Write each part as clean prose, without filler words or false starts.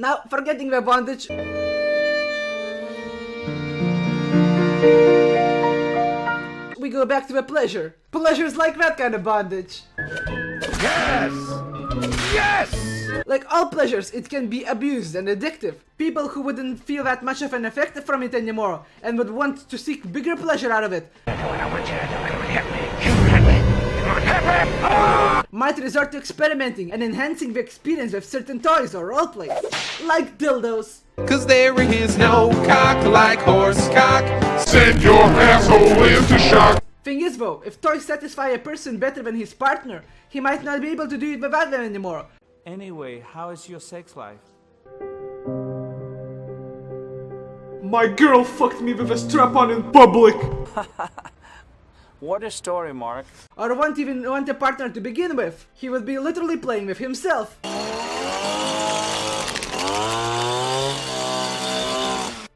Now, forgetting the bondage, we go back to the pleasure. Pleasure's like that kind of bondage. Yes! Yes! Like all pleasures, it can be abused and addictive. People who wouldn't feel that much of an effect from it anymore and would want to seek bigger pleasure out of it might resort to experimenting and enhancing the experience with certain toys or roleplay, like dildos. Cause there is no cock like horse cock. Send your asshole into shock. Thing is though, if toys satisfy a person better than his partner, he might not be able to do it without them anymore. Anyway, how is your sex life? My girl fucked me with a strap-on in public. What a story, Mark. Or won't even want a partner to begin with. He would be literally playing with himself.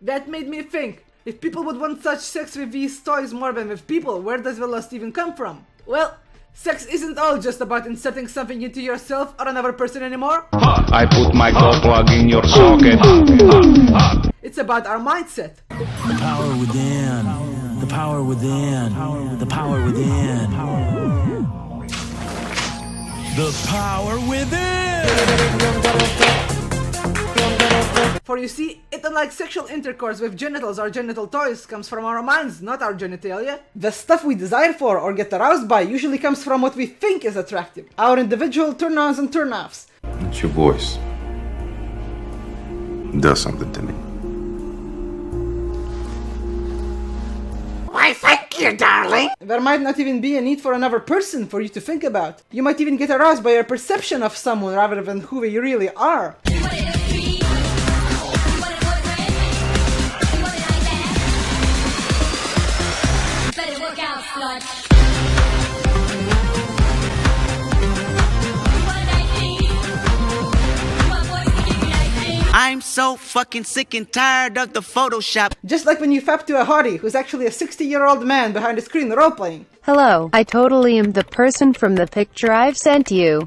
That made me think, if people would want such sex with these toys more than with people, where does the lust even come from? Well, sex isn't all just about inserting something into yourself or another person anymore. I put my cock plug in your socket. It's about our mindset. The power within. The power within. The power within. The power within. For you see, it unlike sexual intercourse with genitals or genital toys comes from our minds, not our genitalia. The stuff we desire for or get aroused by usually comes from what we think is attractive. Our individual turn-ons and turn-offs. It's your voice. It does something to me. Why, thank you, darling. There might not even be a need for another person for you to think about. You might even get aroused by your perception of someone rather than who they really are. I'm so fucking sick and tired of the Photoshop. Just like when you fap to a hottie who's actually a 60-year-old man behind a screen role-playing. Hello, I totally am the person from the picture I've sent you.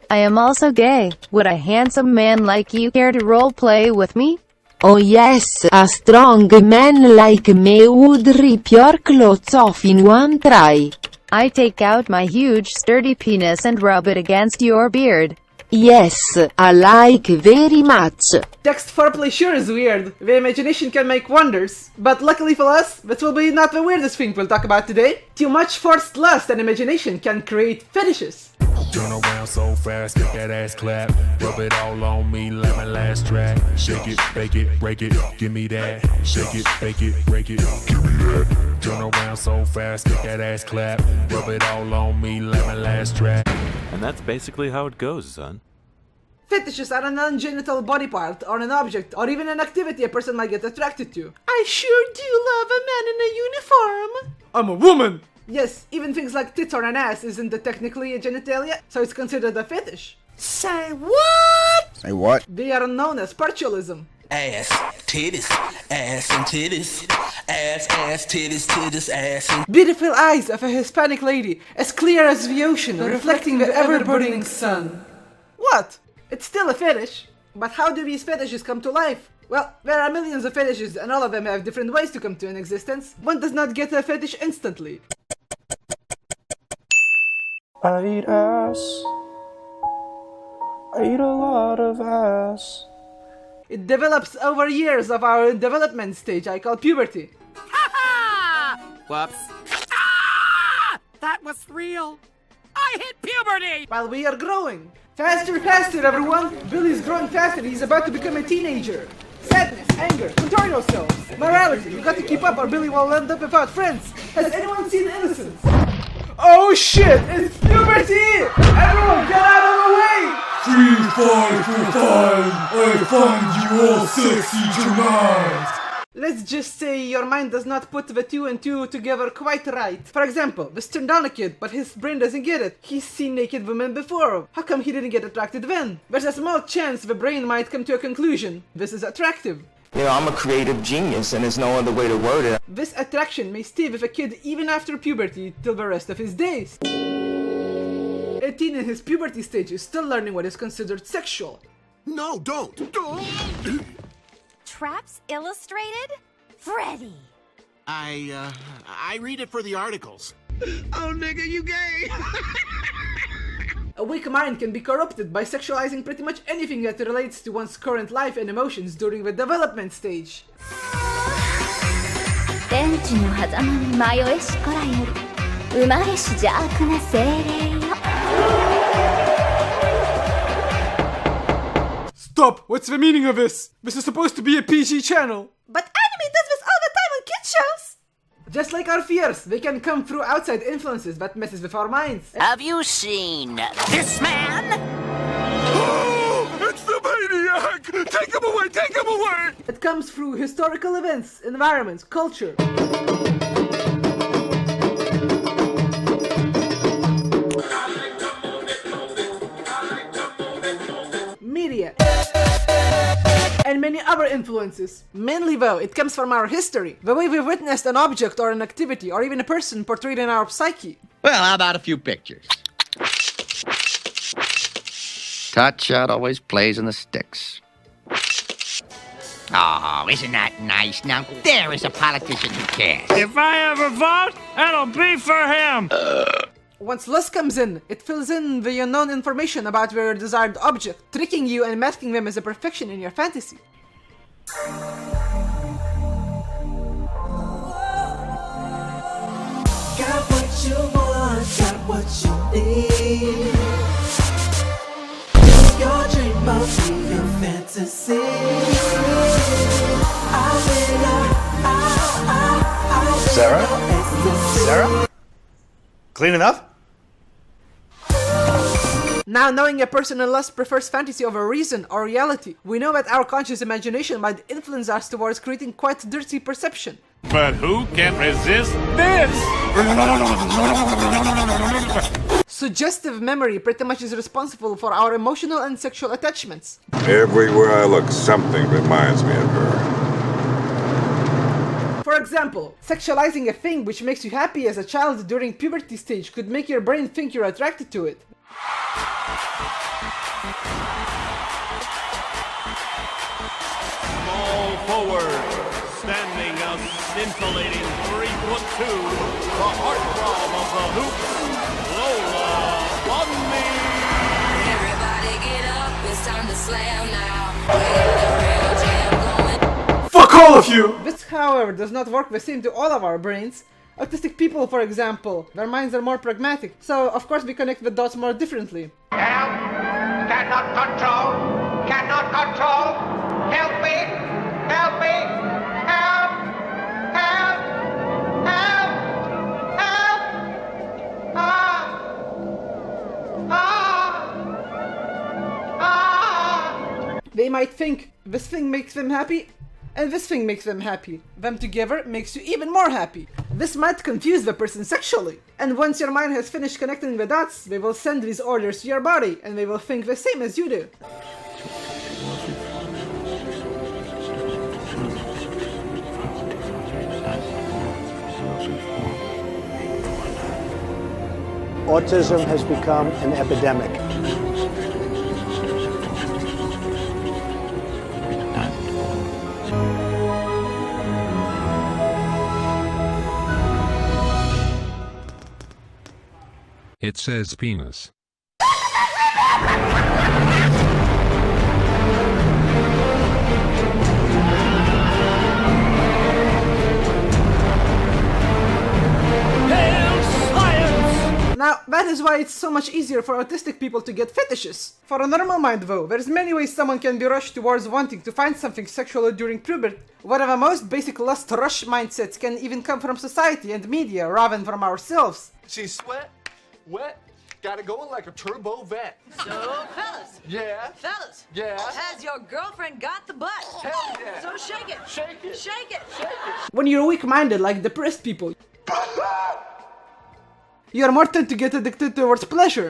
I am also gay. Would a handsome man like you care to roleplay with me? Oh yes, a strong man like me would rip your clothes off in one try. I take out my huge sturdy penis and rub it against your beard. Yes, I like very much. Text foreplay sure is weird. The imagination can make wonders. But luckily for us, that will be not the weirdest thing we'll talk about today. Too much forced lust and imagination can create fetishes. Turn around so fast, get that ass clap. Rub it all on me like my last track. Shake it, bake it, break it, give me that. Shake it, bake it, break it, give me that. Turn around so fast, get that ass clap. Rub it all on me like my last track. And that's basically how it goes, son. Fetishes are a non-genital body part, or an object, or even an activity a person might get attracted to. I sure do love a man in a uniform. I'm a woman! Yes, even things like tits or an ass isn't technically a genitalia, so it's considered a fetish. Say what? Say what? They are known as partialism. Ass, titties, ass and titties. Ass, titties, titties, ass and... Beautiful eyes of a Hispanic lady, as clear as the ocean, reflecting the ever-burning sun. What? It's still a fetish. But how do these fetishes come to life? Well, there are millions of fetishes and all of them have different ways to come to an existence. One does not get a fetish instantly. I eat ass. I eat a lot of ass. It develops over years of our development stage I call puberty. Whoops. That was real. I hit puberty. While we are growing. Faster, faster everyone! Billy's growing faster, he's about to become a teenager. Sadness, anger, control yourselves. Morality, you got to keep up or Billy will end up without friends. Has anyone seen Innocence? Oh shit, it's puberty! Everyone get out of the way! 3545, I find you all sexy tonight. Let's just say your mind does not put the two and two together quite right. For example, was turned on a kid, but his brain doesn't get it. He's seen naked women before. How come he didn't get attracted then? There's a small chance the brain might come to a conclusion. This is attractive. You know, I'm a creative genius and there's no other way to word it. This attraction may stay with a kid even after puberty till the rest of his days. A teen in his puberty stage is still learning what is considered sexual. No, don't! Don't! Traps Illustrated? Freddy! I read it for the articles. Oh, nigga, you gay! A weak mind can be corrupted by sexualizing pretty much anything that relates to one's current life and emotions during the development stage. 天地の狭間に迷えしこらより生まれし邪悪な精霊よ Stop! What's the meaning of this? This is supposed to be a PG channel. But anime does this all the time on kids shows! Just like our fears, they can come through outside influences that messes with our minds. Have you seen this man? It's the maniac! Take him away! Take him away! It comes through historical events, environments, culture. Media. And many other influences. Mainly though, it comes from our history. The way we've witnessed an object or an activity or even a person portrayed in our psyche. Well, how about a few pictures? Touch-out always plays in the sticks. Oh, isn't that nice? Now, there is a politician who cares. If I ever vote, it'll be for him! Once lust comes in, it fills in the unknown information about your desired object, tricking you and masking them as a perfection in your fantasy. Got what you want, got what you need. Your dream must be your fantasy. Sarah? Sarah? Clean enough? Now, knowing a person in lust prefers fantasy over reason or reality, we know that our conscious imagination might influence us towards creating quite dirty perception. But who can resist this? Suggestive memory pretty much is responsible for our emotional and sexual attachments. Everywhere I look, something reminds me of her. For example, sexualizing a thing which makes you happy as a child during puberty stage could make your brain think you're attracted to it. Fall forward, standing a scintillating 3'2", the heartthrob of the hoops, Lola Bunny! Everybody get up, it's time to slam now. The real jam going. Fuck all of you! This, however, does not work the same to all of our brains. Autistic people, for example, their minds are more pragmatic, so of course we connect the dots more differently. Help! Cannot control! Cannot control! Help me! Help me! Help! Help! Help! Help! Ah! Ah! Ah! They might think this thing makes them happy, and this thing makes them happy. Them together makes you even more happy. This might confuse the person sexually. And once your mind has finished connecting the dots, they will send these orders to your body, and they will think the same as you do. Autism has become an epidemic. It says penis. Now, that is why it's so much easier for autistic people to get fetishes. For a normal mind though, there's many ways someone can be rushed towards wanting to find something sexual during puberty. One of the most basic lust rush mindsets can even come from society and media rather than from ourselves. She's wet, got it going like a turbo vet. So, fellas. Yeah. Fellas. Yeah. Has your girlfriend got the butt? Hell yeah. So shake it. Shake it. Shake it. Shake it. When you're weak-minded like depressed people, you are more tend to get addicted towards pleasure.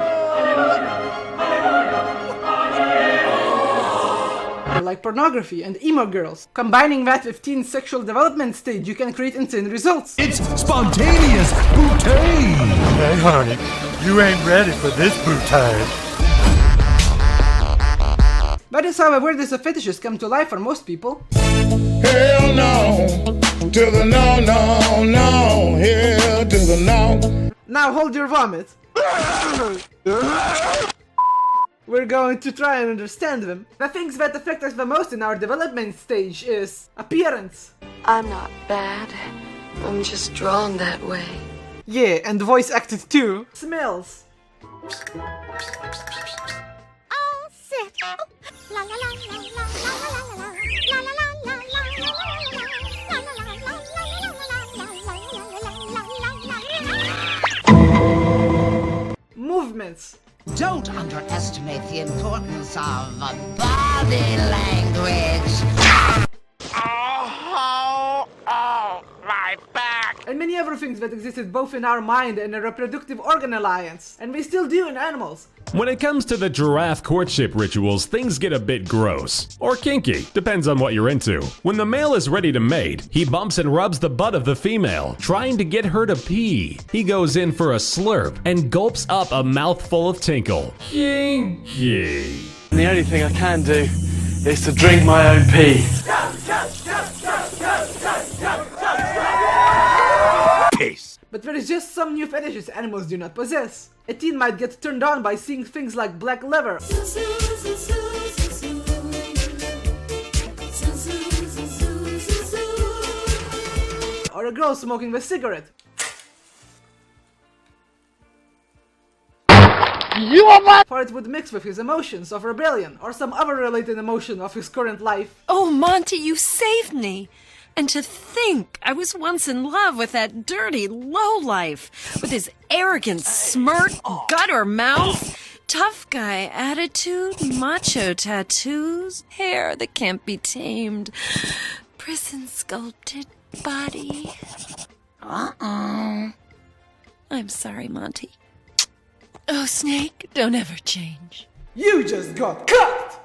Like pornography and emo girls. Combining that with teen sexual development stage, you can create insane results. It's spontaneous bootay! Hey honey, you ain't ready for this bootay. That is how awareness of fetishes come to life for most people. Hell no, to the no, no, no, hell to the no. Now hold your vomit. We're going to try and understand them. The things that affect us the most in our development stage is appearance. I'm not bad. I'm just drawn that way. Yeah, and voice acted too. Smells. All set. La la la la la la la la la. Movements. Don't underestimate the importance of body language. Oh, my back. And many other things that existed both in our mind and a reproductive organ alliance. And we still do in animals. When it comes to the giraffe courtship rituals, things get a bit gross. Or kinky, depends on what you're into. When the male is ready to mate, he bumps and rubs the butt of the female, trying to get her to pee. He goes in for a slurp and gulps up a mouthful of tinkle. Kinky. The only thing I can do is to drink my own pee. Peace. But there is just some new fetishes animals do not possess. A teen might get turned on by seeing things like black leather. Or a girl smoking a cigarette. For it would mix with his emotions of rebellion or some other related emotion of his current life. Oh, Monty, you saved me. And to think I was once in love with that dirty lowlife, with his arrogant smirk, gutter mouth, tough guy attitude, macho tattoos, hair that can't be tamed, prison sculpted body. I'm sorry, Monty. Oh, Snake, don't ever change. You just got cut!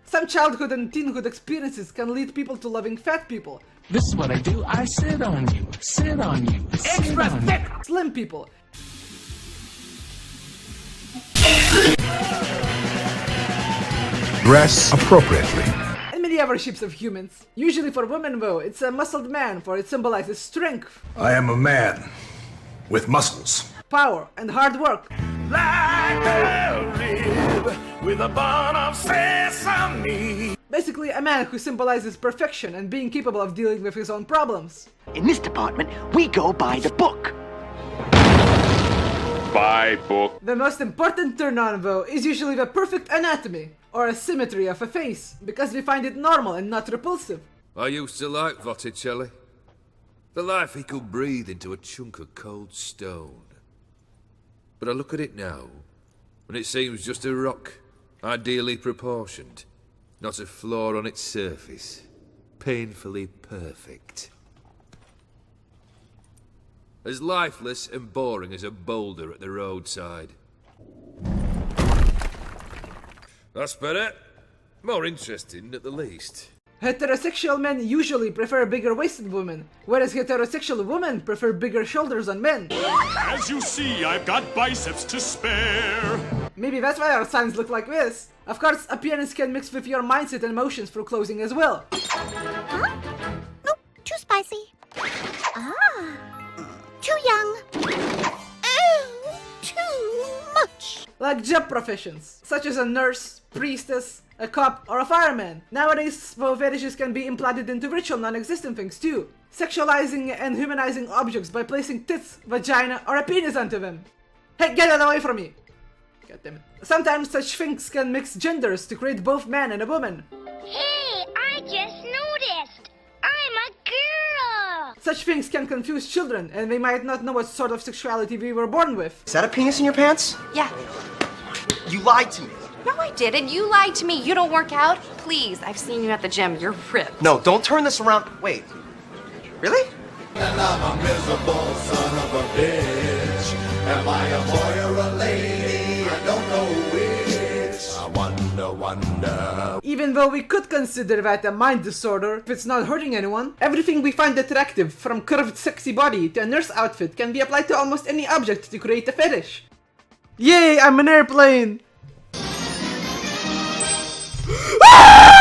Some childhood and teenhood experiences can lead people to loving fat people. This is what I do. I sit on you. Sit on you. Extra thick! Slim people. Dress appropriately. And many other shapes of humans. Usually for women though, it's a muscled man, for it symbolizes strength. I am a man with muscles. Power and hard work. Like a rib with a bun of sesame. Basically a man who symbolizes perfection and being capable of dealing with his own problems. In this department, we go by the book. By book. The most important turn on though is usually the perfect anatomy or a symmetry of a face, because we find it normal and not repulsive. I used to like Botticelli. The life he could breathe into a chunk of cold stone. But I look at it now, and it seems just a rock, ideally proportioned, not a flaw on its surface, painfully perfect. As lifeless and boring as a boulder at the roadside. That's better. More interesting at the least. Heterosexual men usually prefer bigger-waisted women, whereas heterosexual women prefer bigger shoulders on men. As you see, I've got biceps to spare. Maybe that's why our signs look like this. Of course, appearance can mix with your mindset and emotions through clothing as well. Huh? Nope, too spicy. Ah, too young. Oh, too much. Like job professions, such as a nurse, priestess, a cop, or a fireman. Nowadays, though, fetishes can be implanted into ritual non-existent things too. Sexualizing and humanizing objects by placing tits, vagina, or a penis onto them. Hey, get that away from me! God damn it. Sometimes such things can mix genders to create both man and a woman. Hey, I just noticed. I'm a girl. Such things can confuse children, and they might not know what sort of sexuality we were born with. Is that a penis in your pants? Yeah. You lied to me. No, I didn't. You lied to me. You don't work out? Please, I've seen you at the gym. You're ripped. No, don't turn this around. Wait. Really? And I'm a miserable son of a bitch. Am I a boy or a lady? I don't know which. I wonder. Even though we could consider that a mind disorder if it's not hurting anyone, everything we find attractive, from curved sexy body to a nurse outfit, can be applied to almost any object to create a fetish. Yay, I'm an airplane!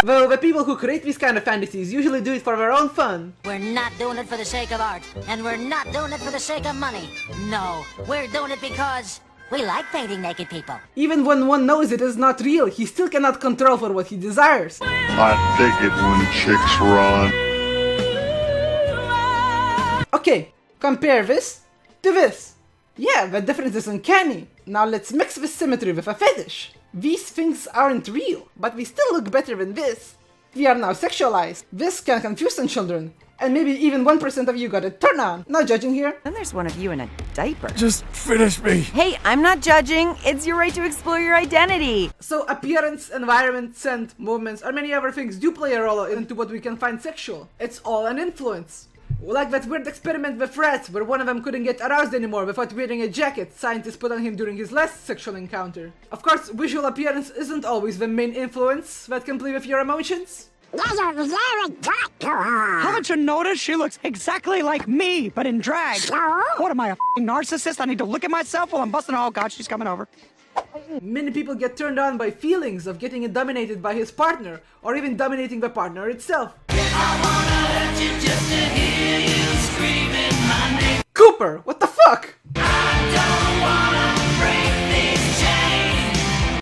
Though the people who create these kind of fantasies usually do it for their own fun. We're not doing it for the sake of art, and we're not doing it for the sake of money. No, we're doing it because we like painting naked people. Even when one knows it is not real, he still cannot control for what he desires. I dig it when chicks run. Okay, compare this to this. Yeah, the difference is uncanny. Now let's mix this symmetry with a fetish. These things aren't real, but we still look better than this. We are now sexualized. This can confuse some children. And maybe even 1% of you got a turn on. No judging here. Then there's one of you in a diaper. Just finish me. Hey, I'm not judging. It's your right to explore your identity. So appearance, environment, scent, movements, or many other things do play a role into what we can find sexual. It's all an influence. Like that weird experiment with rats, where one of them couldn't get aroused anymore without wearing a jacket scientists put on him during his last sexual encounter. Of course, visual appearance isn't always the main influence that can play with your emotions. Haven't you noticed she looks exactly like me, but in drag? What am I, a f***ing narcissist? I need to look at myself while I'm busting. Oh God, she's coming over. Many people get turned on by feelings of getting dominated by his partner, or even dominating the partner itself. Cooper, what the fuck?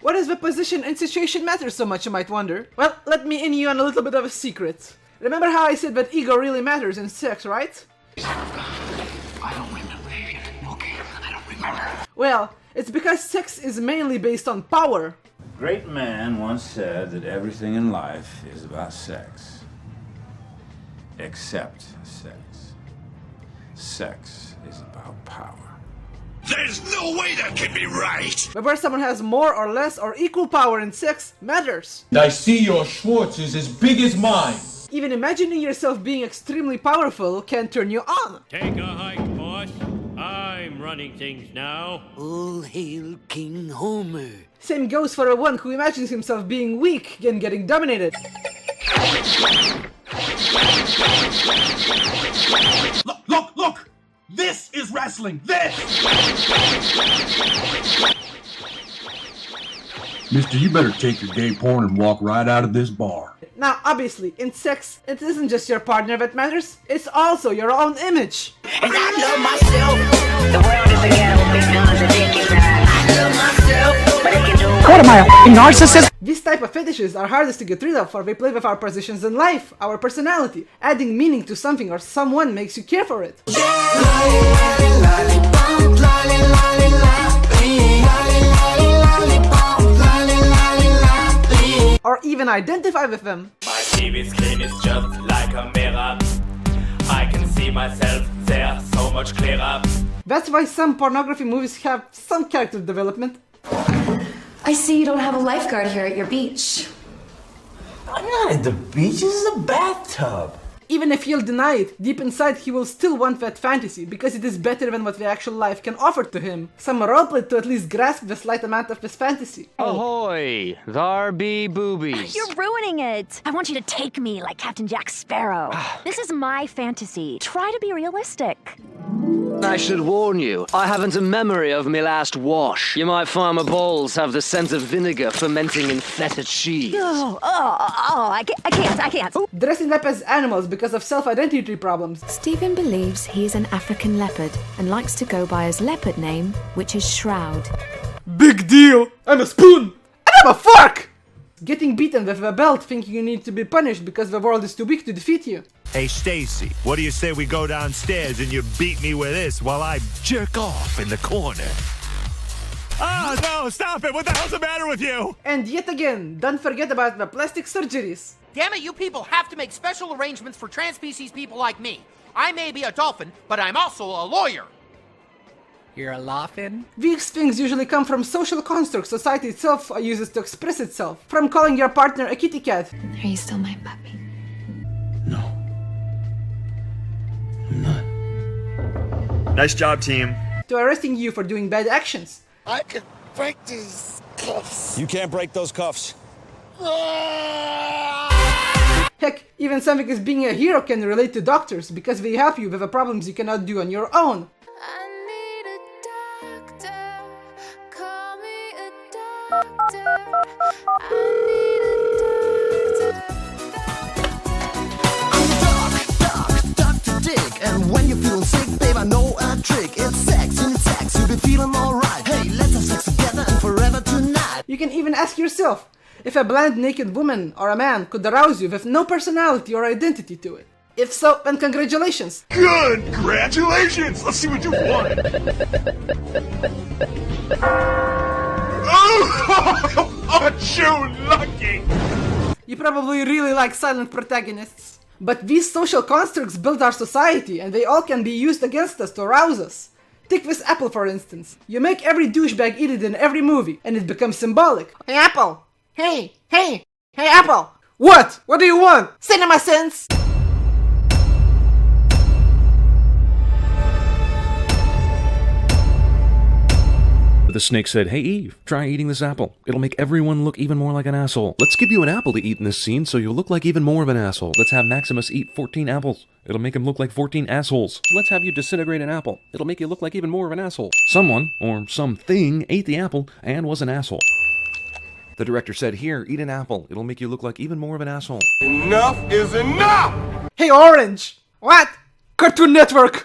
What does the position and situation matter so much, you might wonder? Well, let me in you on a little bit of a secret. Remember how I said that ego really matters in sex, right? I don't remember. Okay, I don't remember. Well, it's because sex is mainly based on power. A great man once said that everything in life is about sex. Except sex. Sex is about power. There's no way that can be right! Whether someone has more or less or equal power in sex matters. I see your Schwartz is as big as mine. Even imagining yourself being extremely powerful can turn you on. Take a hike, boss. I'm running things now. All hail King Homer. Same goes for one who imagines himself being weak and getting dominated. Look! This is wrestling! This! Mister, you better take your gay porn and walk right out of this bar. Now, obviously, in sex, it isn't just your partner that matters, it's also your own image. And I love myself. The world is a ghetto, big guns and dick ride. I love myself, but I can do What am I, a f***ing narcissist? These type of fetishes are hardest to get rid of, for they play with our positions in life, our personality. Adding meaning to something or someone makes you care for it. Or even identify with them. My TV screen is just like a mirror. I can see myself there so much clearer. That's why some pornography movies have some character development. I see you don't have a lifeguard here at your beach. I'm not at the beach, this is a bathtub. Even if he'll deny it, deep inside he will still want that fantasy, because it is better than what the actual life can offer to him. Some roleplay to at least grasp the slight amount of this fantasy. Ahoy! Thar be boobies. You're ruining it! I want you to take me like Captain Jack Sparrow. This is my fantasy. Try to be realistic. I should warn you, I haven't a memory of me last wash. You might find my balls have the scent of vinegar fermenting in feta cheese. I can't. Dressing up as animals because of self-identity problems. Stephen believes he is an African leopard and likes to go by his leopard name, which is Shroud. Big deal! I'm a spoon! And I'm a fork! Getting beaten with a belt thinking you need to be punished because the world is too weak to defeat you. Hey Stacy, what do you say we go downstairs and you beat me with this while I jerk off in the corner? Oh no, stop it! What the hell's the matter with you? And yet again, don't forget about the plastic surgeries. Damn it, you people have to make special arrangements for trans-species people like me. I may be a dolphin, but I'm also a lawyer. You're laughing? These things usually come from social constructs society itself uses to express itself. From calling your partner a kitty cat. Are you still my puppy? Nice job, team. To arresting you for doing bad actions. I can break these cuffs. You can't break those cuffs. Heck, even something as being a hero can relate to doctors because they help you with the problems you cannot do on your own. I need a doctor. yourself. If a bland naked woman or a man could arouse you with no personality or identity to it. If so, then congratulations. Congratulations! Let's see what you want. Oh, aren't you lucky? You probably really like silent protagonists. But these social constructs build our society, and they all can be used against us to arouse us. Take this apple for instance. You make every douchebag eat it in every movie, and it becomes symbolic. Hey, Apple! Hey, Apple! What? What do you want? Cinema sense! The snake said, "Hey Eve, try eating this apple. It'll make everyone look even more like an asshole. Let's give you an apple to eat in this scene so you'll look like even more of an asshole. Let's have Maximus eat 14 apples. It'll make him look like 14 assholes. Let's have you disintegrate an apple. It'll make you look like even more of an asshole." Someone, or something, ate the apple and was an asshole. The director said, "Here, eat an apple. It'll make you look like even more of an asshole." Enough is enough! Hey Orange! What? Cartoon Network!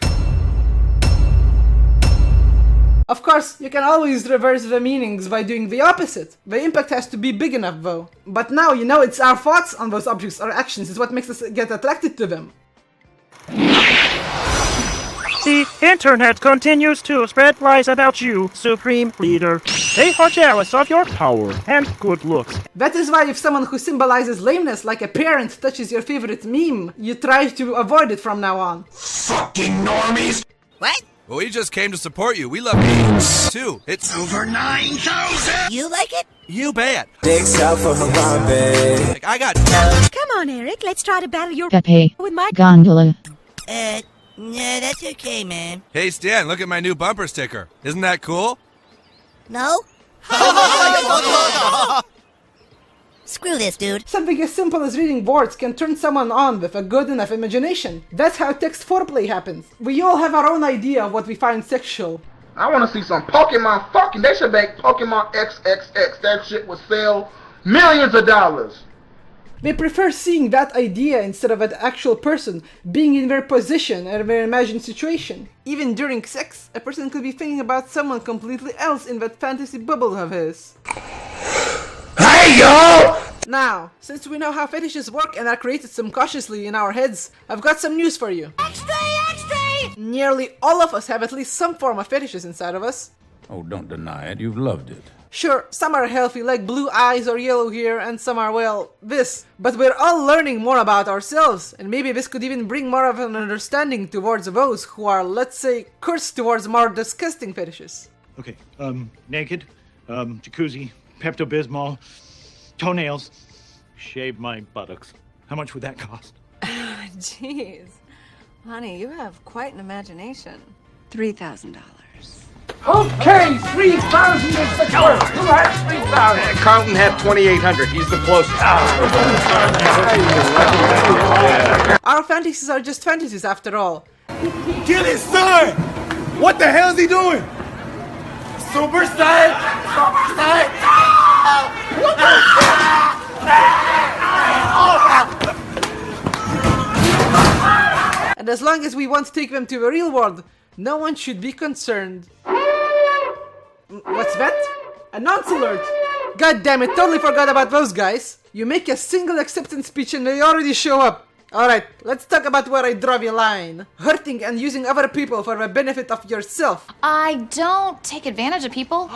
Of course, you can always reverse the meanings by doing the opposite. The impact has to be big enough though. But now you know it's our thoughts on those objects or actions is what makes us get attracted to them. The internet continues to spread lies about you, Supreme Leader. They are jealous of your power and good looks. That is why if someone who symbolizes lameness like a parent touches your favorite meme, you try to avoid it from now on. Fucking normies! What? Well, we just came to support you. We love games, too. It's over 9,000! You like it? You bet. Dicks out for Harambe. Like, I got... Come on, Eric. Let's try to battle your Pepe with my gondola. No, that's okay, man. Hey, Stan, look at my new bumper sticker. Isn't that cool? No? Screw this, dude. Something as simple as reading words can turn someone on with a good enough imagination. That's how text foreplay happens. We all have our own idea of what we find sexual. I want to see some Pokemon fucking. They should make Pokemon XXX. That shit would sell millions of dollars. They prefer seeing that idea instead of an actual person being in their position and their imagined situation. Even during sex, a person could be thinking about someone completely else in that fantasy bubble of his. Hey, yo! Now, since we know how fetishes work and are created subconsciously in our heads, I've got some news for you. Extra! Nearly all of us have at least some form of fetishes inside of us. Oh, don't deny it. You've loved it. Sure, some are healthy like blue eyes or yellow hair, and some are, well, this. But we're all learning more about ourselves, and maybe this could even bring more of an understanding towards those who are, let's say, cursed towards more disgusting fetishes. Okay, naked, jacuzzi, Pepto-Bismol, toenails, shave my buttocks. How much would that cost? Jeez. Honey, you have quite an imagination. $3,000. Okay, 3,000 is the close. Who has 3,000? Carlton had 2,800. He's the closest. Our fantasies are just fantasies after all. Get his son! What the hell is he doing? Super Saiyan! Super Saiyan! What the And as long as we won't take them to the real world, no one should be concerned. What's that? A nonce alert! God damn it, totally forgot about those guys. You make a single acceptance speech and they already show up. Alright, let's talk about where I draw the line. Hurting and using other people for the benefit of yourself. I don't take advantage of people.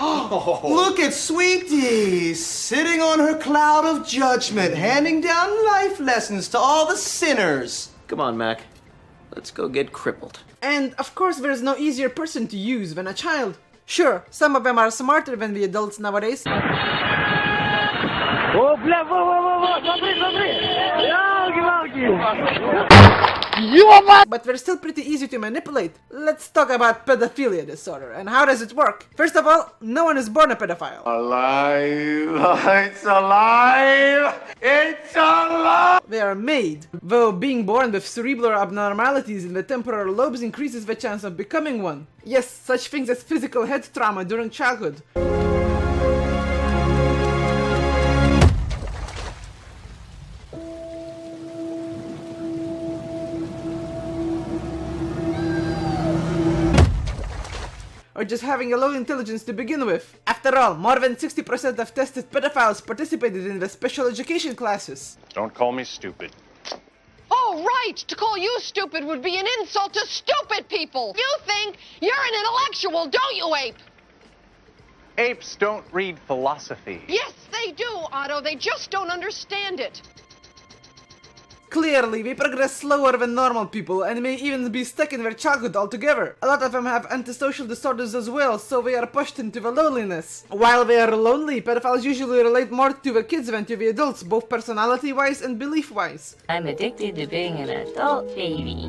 Look at Sweetie, sitting on her cloud of judgment, handing down life lessons to all the sinners. Come on, Mac. Let's go get crippled. And of course there's no easier person to use than a child. Sure, some of them are smarter than the adults nowadays. But they're still pretty easy to manipulate. Let's talk about pedophilia disorder and how does it work? First of all, no one is born a pedophile. Alive! It's alive! It's alive! They are made. Though being born with cerebral abnormalities in the temporal lobes increases the chance of becoming one. Yes, such things as physical head trauma during childhood. or just having a low intelligence to begin with. After all, more than 60% of tested pedophiles participated in the special education classes. Don't call me stupid. Oh, right! To call you stupid would be an insult to stupid people! You think you're an intellectual, don't you, ape? Apes don't read philosophy. Yes, they do, Otto. They just don't understand it. Clearly, we progress slower than normal people and may even be stuck in their childhood altogether. A lot of them have antisocial disorders as well, so they are pushed into the loneliness. While they are lonely, pedophiles usually relate more to the kids than to the adults, both personality-wise and belief-wise. I'm addicted to being an adult baby.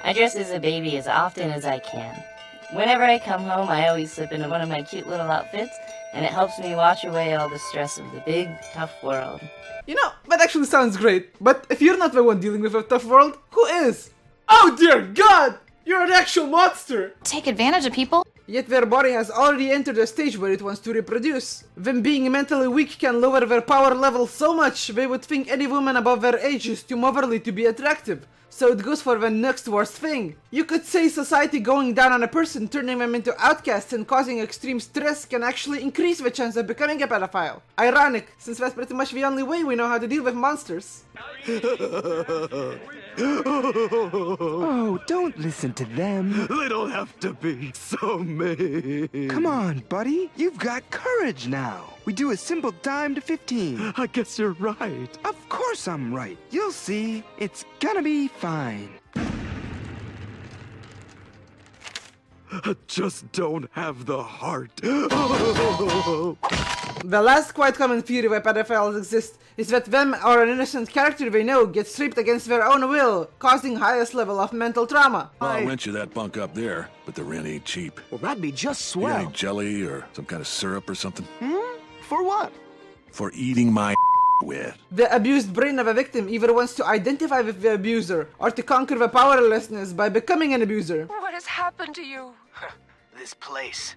I dress as a baby as often as I can. Whenever I come home, I always slip into one of my cute little outfits, and it helps me wash away all the stress of the big, tough world. You know, that actually sounds great, but if you're not the one dealing with a tough world, who is? Oh dear God! You're an actual monster! Take advantage of people? Yet their body has already entered a stage where it wants to reproduce. Them being mentally weak can lower their power level so much they would think any woman above their age is too motherly to be attractive. So it goes for the next worst thing. You could say society going down on a person, turning them into outcasts and causing extreme stress can actually increase the chance of becoming a pedophile. Ironic, since that's pretty much the only way we know how to deal with monsters. Oh, don't listen to them. They don't have to be so mean. Come on, buddy. You've got courage now. We do a simple time to 15. I guess you're right. Of course I'm right. You'll see. It's gonna be fine. I just don't have the heart. The last quite common theory why pedophiles exist is that them or an innocent character they know gets raped against their own will, causing highest level of mental trauma. Well, I'll rent you that bunk up there, but the rent ain't cheap. Well, that'd be just You got swell. any jelly or some kind of syrup or something? For what? For eating my with. The abused brain of a victim either wants to identify with the abuser or to conquer the powerlessness by becoming an abuser. What has happened to you? This place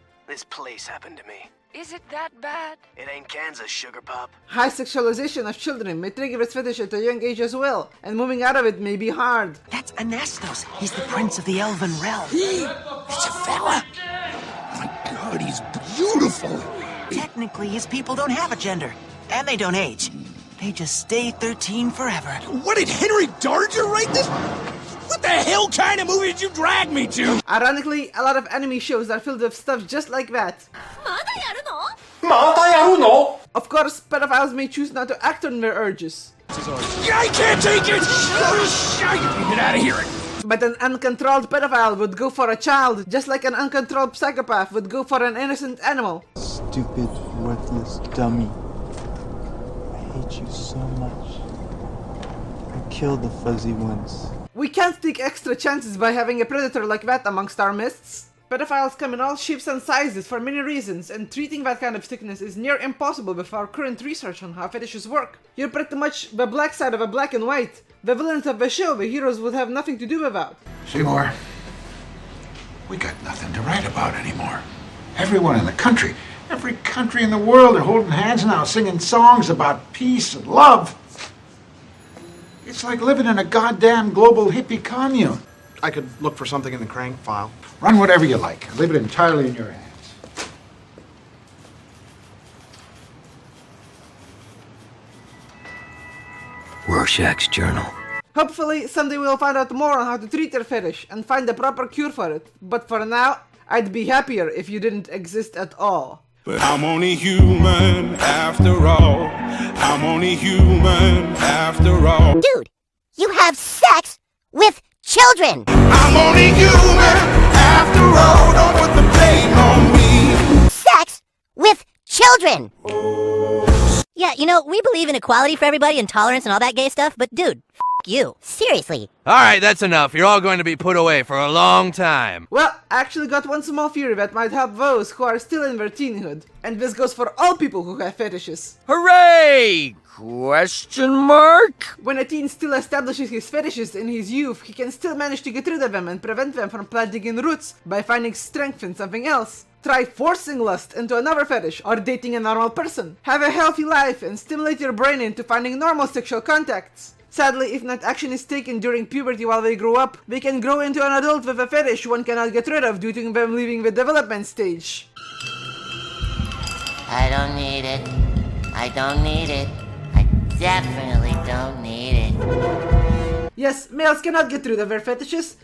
happened to me. Is it that bad? It ain't Kansas, sugar pop. High sexualization of children may trigger this fetish at a young age as well, and moving out of it may be hard. That's Anastos. He's the prince of the elven realm. He's a fella. My God, he's beautiful. Technically, his people don't have a gender. And they don't age. They just stay 13 forever. What, did Henry Darger write this? What the hell kind of movie did you drag me to? Ironically, a lot of anime shows are filled with stuff just like that. Of course, pedophiles may choose not to act on their urges. I can't take it! Get out of here! But an uncontrolled pedophile would go for a child, just like an uncontrolled psychopath would go for an innocent animal. Stupid, worthless dummy. I hate you so much. I killed the fuzzy ones. We can't take extra chances by having a predator like that amongst our midst. Pedophiles come in all shapes and sizes for many reasons, and treating that kind of sickness is near impossible with our current research on how fetishes work. You're pretty much the black side of a black and white. The villains of the show, the heroes would have nothing to do with that. Seymour, we got nothing to write about anymore. Everyone in the country, every country in the world are holding hands now, singing songs about peace and love. It's like living in a goddamn global hippie commune. I could look for something in the crank file. Run whatever you like. Leave it entirely in your hands. Rorschach's journal. Hopefully, someday we'll find out more on how to treat your fetish and find the proper cure for it. But for now, I'd be happier if you didn't exist at all. But I'm only human after all. I'm only human after all. Dude, you have sex with children. I'm only human after all. Don't put the blame on me. Sex with children. Yeah, you know, we believe in equality for everybody and tolerance and all that gay stuff, but dude, you. Seriously. Alright, that's enough. You're all going to be put away for a long time. Well, I actually got one small theory that might help those who are still in their teenhood. And this goes for all people who have fetishes. Hooray! Question mark? When a teen still establishes his fetishes in his youth, he can still manage to get rid of them and prevent them from planting in roots by finding strength in something else. Try forcing lust into another fetish or dating a normal person. Have a healthy life and stimulate your brain into finding normal sexual contacts. Sadly, if not action is taken during puberty while they grow up, they can grow into an adult with a fetish one cannot get rid of due to them leaving the development stage. I don't need it. I don't need it. I definitely don't need it. Yes, males cannot get rid of their fetishes.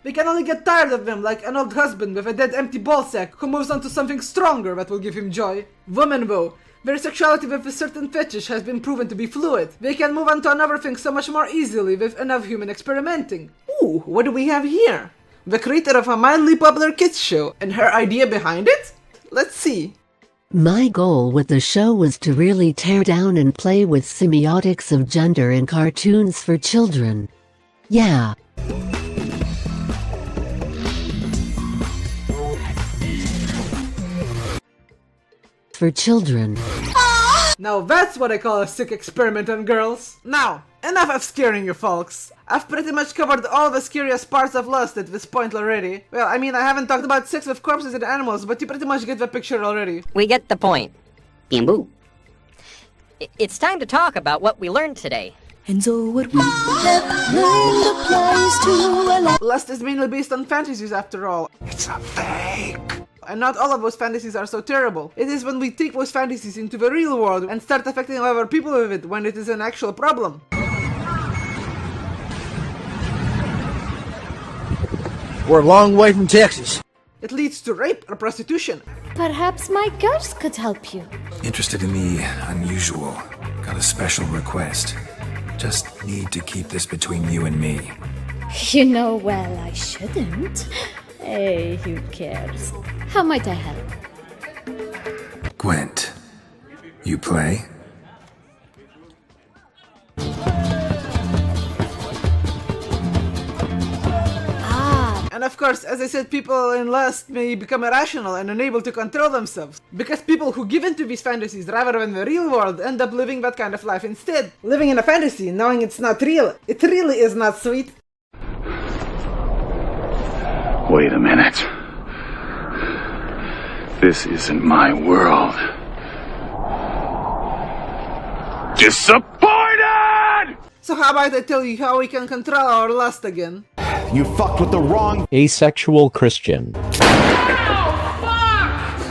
They can only get tired of them like an old husband with a dead empty ballsack who moves on to something stronger that will give him joy. Women though, their sexuality with a certain fetish has been proven to be fluid. They can move on to another thing so much more easily with enough human experimenting. Ooh, what do we have here? The creator of a mildly popular kids show, and her idea behind it? Let's see. My goal with the show was to really tear down and play with semiotics of gender in cartoons for children. Yeah. For children. Now that's what I call a sick experiment on girls. Now, enough of scaring you folks. I've pretty much covered all the scariest parts of lust at this point already. Well, I mean, I haven't talked about sex with corpses and animals, but you pretty much get the picture already. We get the point. Bamboo. It's time to talk about what we learned today. And so what we have learned applies to a lot. Lust is mainly based on fantasies after all. It's a fake. And not all of those fantasies are so terrible. It is when we take those fantasies into the real world and start affecting other people with it when it is an actual problem. We're a long way from Texas. It leads to rape or prostitution. Perhaps my girls could help you. Interested in the unusual. Got a special request. Just need to keep this between you and me. You know well I shouldn't. Hey, who cares? How might I help? Gwent, you play? And of course, as I said, people in lust may become irrational and unable to control themselves. Because people who give into these fantasies rather than the real world end up living that kind of life instead. Living in a fantasy, knowing it's not real. It really is not sweet. Wait a minute. This isn't my world. Disappointed! So how about I tell you how we can control our lust again? You fucked with the wrong asexual Christian.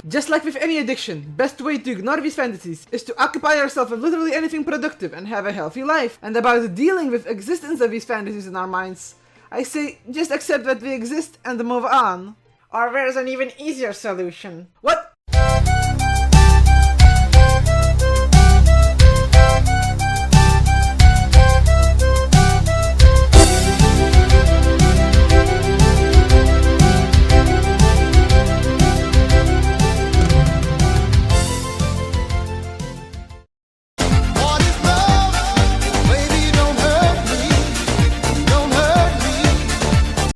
Just like with any addiction, best way to ignore these fantasies is to occupy yourself with literally anything productive and have a healthy life. And about dealing with existence of these fantasies in our minds, I say just accept that they exist and move on. Or there's an even easier solution. What